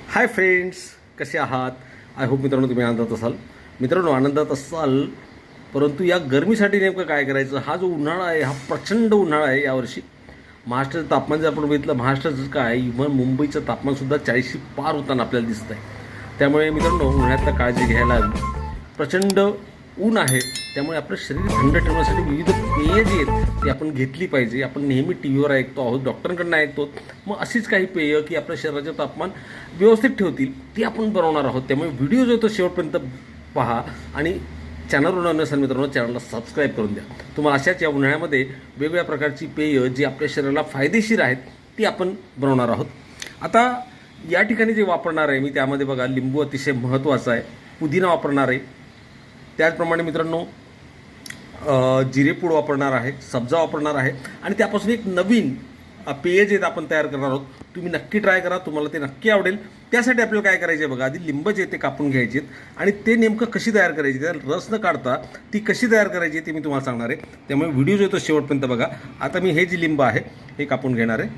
Hi friends, कसे आहात? I hope मित्रांनो तुम्ही आनंदात असाल. मित्रांनो आनंदात असाल, परंतु या गरमीसाठी नेमकं काय करायचं? हा जो उन्हाळा आहे, हा प्रचंड उन्हाळा आहे यावर्षी. महाराष्ट्राचं तापमान जर आपण बघितलं, महाराष्ट्राचं काय इव्हन मुंबईचं तापमानसुद्धा 40शी पार होताना आपल्याला दिसतं आहे. त्यामुळे मित्रांनो उन्हाळ्यातलं काळजी घ्यायला हवी. प्रचंड ऊन आहे, त्यामुळे आपलं शरीर थंड ठेवण्यासाठी विविध पेय जी आहेत ती आपण घेतली पाहिजे. आपण नेहमी टी व्हीवर ऐकतो आहोत, डॉक्टरांकडून ऐकतो. मग अशीच काही पेय की आपल्या शरीराचे तापमान व्यवस्थित ठेवतील ती आपण बनवणार आहोत. त्यामुळे व्हिडिओ जो तो शेवटपर्यंत पहा आणि चॅनलवर नसेल मित्रांनो चॅनलला सबस्क्राईब करून द्या. तुम्हाला अशाच या उन्हाळ्यामध्ये वेगवेगळ्या प्रकारची पेय जी आपल्या शरीराला फायदेशीर आहेत ती आपण बनवणार आहोत. आता या ठिकाणी जे वापरणार आहे मी त्यामध्ये बघा, लिंबू अतिशय महत्त्वाचा आहे, पुदिना वापरणार आहे, त्याचप्रमाणे मित्रांनो जिरेपूड वापरणार आहे, सब्जा वापरणार आहे आणि त्यापासून एक नवीन पेय जे आपण तयार करणार आहोत. तुम्ही नक्की ट्राय करा, तुम्हाला ते नक्की आवडेल. त्यासाठी आपल्याला काय करायचे बघा, आधी लिंब जे ते कापून घ्यायचे आणि ते नेमकं कशी तयार करायची, त्याला रस न काढता ती कशी तयार करायची ते मी तुम्हाला सांगणार आहे. त्यामुळे व्हिडिओ जो येतो शेवटपर्यंत बघा. आता मी हे जे लिंब आहे हे कापून घेणार आहे.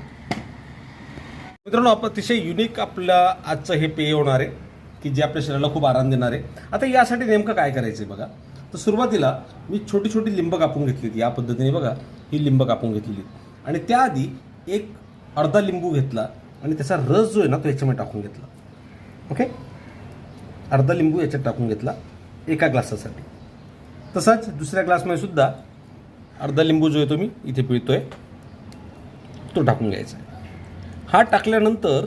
मित्रांनो आपण अतिशय युनिक आपलं आजचं हे पेय होणार आहे की जे आपल्या शरीराला खूप आराम देणार आहे. आता यासाठी नेमकं काय करायचं आहे बघा. तर सुरुवातीला मी छोटी छोटी लिंब कापून घेतली या पद्धतीने बघा. ही लिंब कापून घेतलेली आणि त्याआधी एक अर्धा लिंबू घेतला आणि त्याचा रस जो आहे ना तो याच्यामध्ये टाकून घेतला. ओके, अर्धा लिंबू याच्यात टाकून घेतला एका ग्लासासाठी. तसाच दुसऱ्या ग्लासमध्ये सुद्धा अर्धा लिंबू जो आहे तो मी इथे पिळतोय तो टाकून घ्यायचा. हा टाकल्यानंतर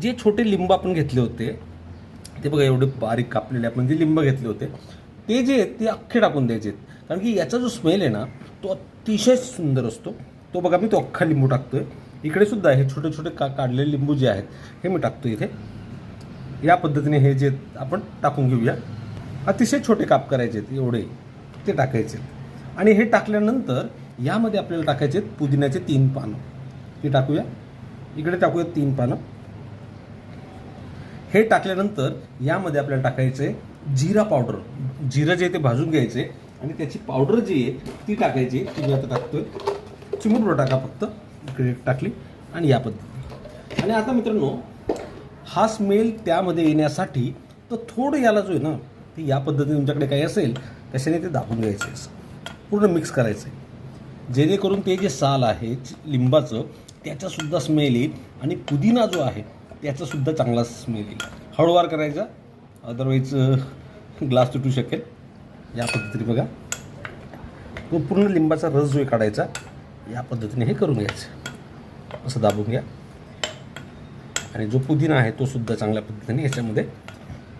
जे छोटे लिंब आपण घेतले होते ते बघा, एवढे बारीक कापलेले आपण जे लिंब घेतले होते ते जे आहेत ते अख्खे टाकून द्यायचे आहेत. कारण की याचा जो स्मेल आहे ना तो अतिशय सुंदर असतो. तो बघा मी तो अख्खा लिंबू टाकतोय. इकडे सुद्धा हे छोटे छोटे काढलेले लिंबू जे आहेत हे मी टाकतो इथे. या पद्धतीने हे जे आपण टाकून घेऊया. अतिशय छोटे काप करायचे आहेत, एवढे ते टाकायचे. आणि हे टाकल्यानंतर यामध्ये आपल्याला टाकायचे आहेत पुदिन्याचे 3 पानं. ते टाकूया, इकडे टाकूया 3 पानं. हे टाकल्यानंतर यामध्ये आपल्याला टाकायचं आहे जिरा पावडर. जिरं जे ते भाजून घ्यायचे आणि त्याची पावडर जी आहे ती टाकायची. ती मी आता टाकतोय, चिमूटभर टाका फक्त. इकडे टाकली आणि या पद्धतीने. आणि आता मित्रांनो हा स्मेल त्यामध्ये येण्यासाठी तर थोडं याला जो आहे ना ते या पद्धतीने तुमच्याकडे काही असेल कशाने ते दाबून घ्यायचं आहे, पूर्ण मिक्स करायचं आहे, जेणेकरून ते जे साल आहे लिंबाचं त्याचासुद्धा स्मेल येईल आणि पुदिना जो आहे त्याचासुद्धा चांगला स्मेल येईल. हळूवार करायचा, अदरवाईज ग्लास तुटू शकेल. या पद्धतीने बघा तो पूर्ण लिंबाचा रस जो आहे काढायचा. या पद्धतीने हे करून घ्यायचं, असं दाबून घ्या. आणि जो पुदिना आहे तो सुद्धा चांगल्या पद्धतीने याच्यामध्ये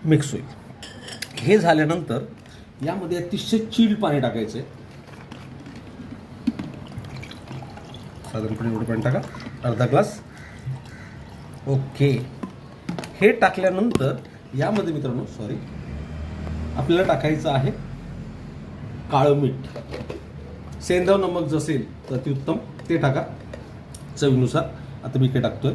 मिक्स होईल. हे झाल्यानंतर यामध्ये अतिशय चिल्ड पाणी टाकायचं आहे. साधारणपणे एवढं पाणी टाका, अर्धा ग्लास. ओके, हे टाकल्यानंतर यामध्ये मित्रांनो आपल्याला टाकायचं आहे काळं मीठ. सेंधव नमक जसेल तर ते उत्तम, ते टाका चवीनुसार. आता मी इकडे टाकतोय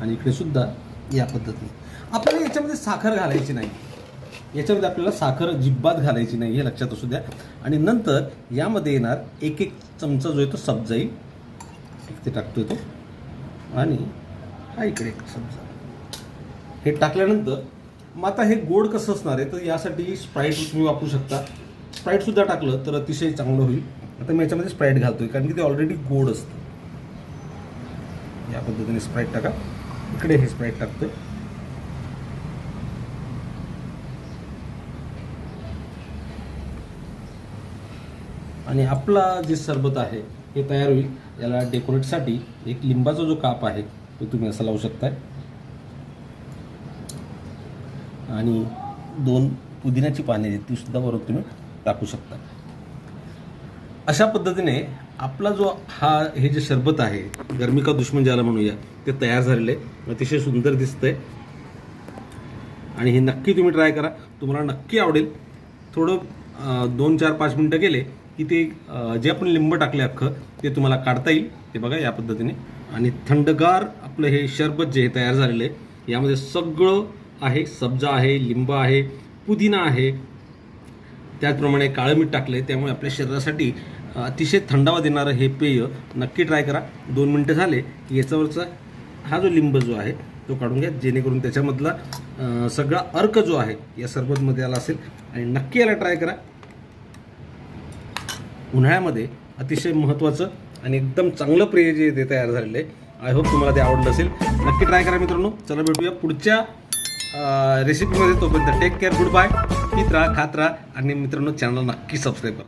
आणि इकडे सुद्धा या पद्धतीने. आपल्याला याच्यामध्ये साखर घालायची नाही, याच्यामध्ये आपल्याला साखर जिब्बात घालायची नाही, हे लक्षात असू द्या. आणि नंतर यामध्ये येणार एक चमचा जो आहे तो सब्जा येईल. ते टाकतोय तो आणि हा इकडे एक सब्जा. हे टाकल्यानंतर मग आता हे गोड कसं असणार आहे तर यासाठी स्प्राईट तुम्ही वापरू शकता. स्प्राईटसुद्धा टाकलं तर अतिशय चांगलं होईल. आता मी याच्यामध्ये स्प्राईट घालतोय कारण की ते ऑलरेडी गोड असतं. या पद्धतीने स्प्राईट टाका. इकडे हे स्प्राईट टाकतोय. आणि आपला जे सरबत आहे हे तयार होईल. याला डेकोरेटसाठी एक लिंबाचा जो काप आहे तो तुम्ही असा लावू शकताय आणि 2 पुदिन्याची पाने आहेत ती सुद्धा बरोबर तुम्ही टाकू शकता. अशा पद्धतीने आपला जो हे जे सरबत आहे, गरमी का दुश्मन ज्याला म्हणूया, ते तयार झालेलं आहे. अतिशय सुंदर दिसतंय आणि हे नक्की तुम्ही ट्राय करा, तुम्हाला नक्की आवडेल. थोडं 2, 4, 5 मिनटं गेले की ते जे आपण लिंब टाकले अख्खं ते तुम्हाला काढता येईल. ते बघा या पद्धतीने. आणि थंडगार आपलं हे शरबत जे तयार झालेलं आहे यामध्ये सगळं आहे. सब्जा आहे, लिंब आहे, पुदिना आहे, त्याचप्रमाणे काळं मीठ टाकलं आहे. त्यामुळे आपल्या शरीरासाठी अतिशय थंडावा देणारं हे पेय नक्की ट्राय करा. 2 मिनटं झाले की याच्यावरचा हा जो लिंब जो आहे तो काढून घ्या, जेणेकरून त्याच्यामधला सगळा अर्क जो आहे या सरबतमध्ये आला असेल. आणि नक्की याला ट्राय करा. उन्हाळ्यामध्ये अतिशय महत्त्वाचं आणि एकदम चांगलं पेय जे ते तयार झालेलं आहे. आय होप तुम्हाला ते आवडलं असेल. नक्की ट्राय करा मित्रांनो. चला भेटूया पुढच्या रेसिपीमध्ये. तोपर्यंत टेक केअर, गुड बाय. पीत राहा, खात राहा आणि मित्रांनो चॅनल नक्की सबस्क्राईब करा.